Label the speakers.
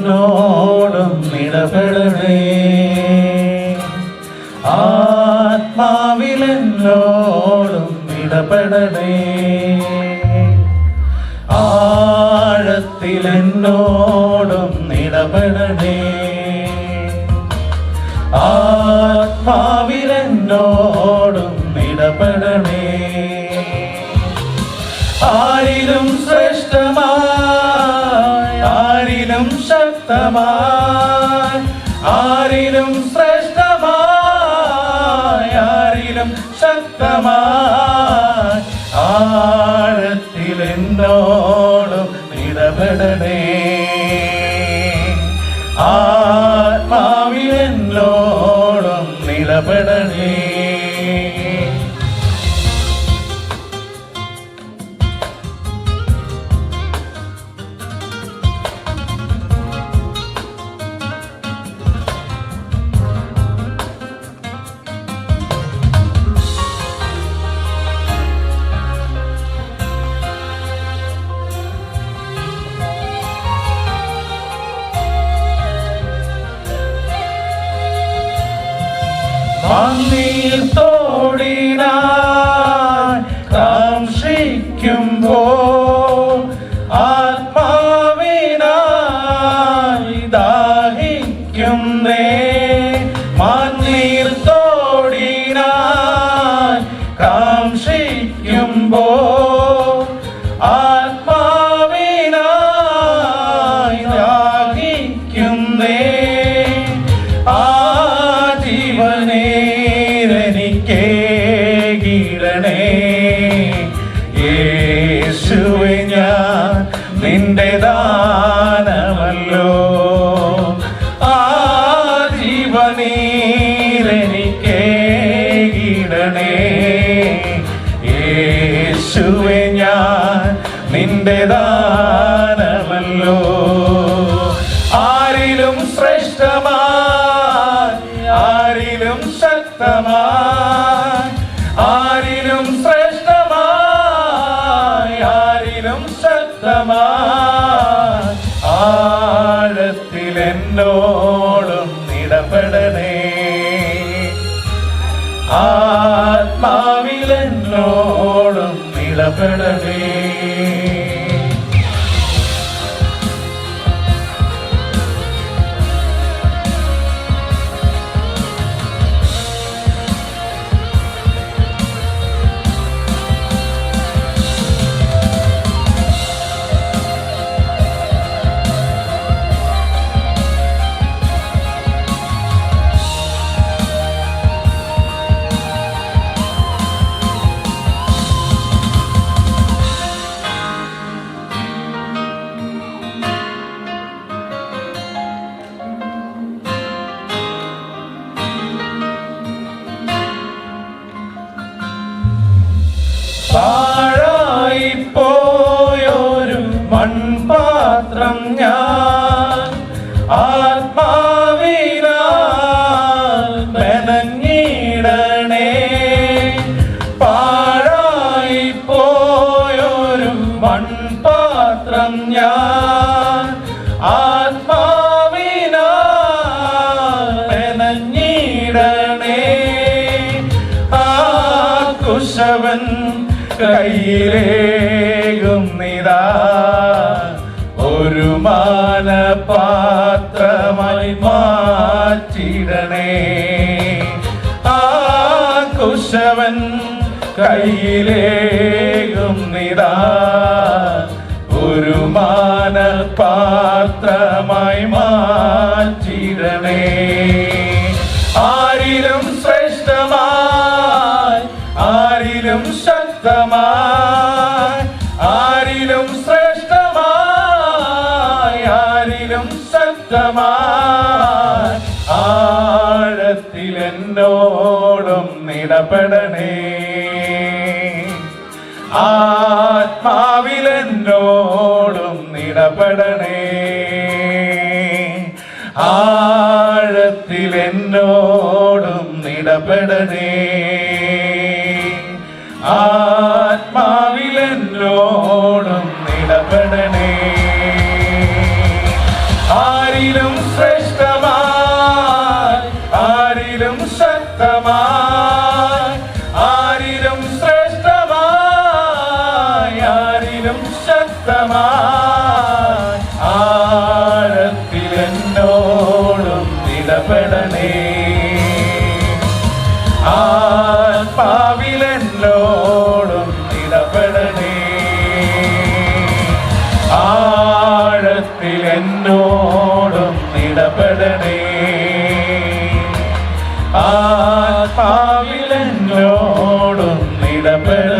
Speaker 1: എന്നോടും ഇടപെടണേ, ആത്മാവിലെന്നോടും ഇടപെടണേ, ആഴത്തിലെന്നോടും ഇടപെടണേ, ആത്മാവിലെന്നോടും ഇടപെടണേ. ആരിലും ശ്രേഷ്ഠമായി, ആരിലും ശക്തമായി, ആരിലും ശ്രേഷ്ഠമായി, ആരിലും ശക്തമായി, ആഴത്തിലെന്നോടും ഇടപെടണേ, ആത്മാവിലെന്നോടും ഇടപെടണേ. മണ്ണീർത്തോടിനായി കാംക്ഷിക്കുമ്പോൾ ആത്മാവിനായി ദാഹിക്കുന്നേ, മണ്ണീർത്തോടിനായി കാംക്ഷിക്കുമ്പോൾ ആത്മാവിനായി ദാഹിക്കുന്നേ. ണേ യേശുവേ, ഞാൻ നിന്റെ ദാനമല്ലോ, ആ ജീവനീരെനിക്കേകിടണേ. യേശുവേ, ഞാൻ നിന്റെ ദാനമല്ലോ. ആരിലും ശ്രേഷ്ഠമായി, ആരിലും ശക്തമായി, ആരിലും ശ്രേഷ്ഠമായി, ആരിലും ശക്തമായി, ആഴത്തിലെന്നോടും ഇടപെടണേ, ആത്മാവിലെന്നോടും ഇടപെടണേ. പാഴായിപ്പോയൊരു മൺപാത്രം ഞാൻ, ആത്മാവിനാൽ മെനഞ്ഞിടണേ. പാഴായിപ്പോയൊരു മൺപാത്രം ഞാൻ, ആത്മാവിനാൽ മെനഞ്ഞിടണേ. ആ കുശവൻ കയ്യിലേകും നിതാ, ഒരു മാനപാത്രമായി മാറ്റിടണേ. ആ കുശവൻ കയ്യിലേകും നിതാ, ഒരു മാനപാത്രമായി മാറ്റിടണേ. ആരിലും ശ്രേഷ്ഠമായി, ആരിലും ശക്തമായി, ആരിലും ശ്രേഷ്ഠമായി, ആരിലും ശക്തമായി, ആഴത്തിലെന്നോടും ഇടപെടണേ, ആത്മാവിലെന്നോടും ഇടപെടണേ, ആഴത്തിലെന്നോടും ഇടപെടണേ, ആത്മാവിലെന്നോടും ഇടപെടണേ. ആരി ശക്തമായി ആരിലും ശ്രേഷ്ഠമായി ആരിലും ശക്തമായി ആഴത്തിൽ എന്നോടും ഇടപെടണേ ആത്മാവിലെന്നോടും ഇടപെടണേ ആഴത്തിൽ എന്നോടും ഇടപെടണേ ആത്മാവിലെന്നോടും ഇടപെടണേ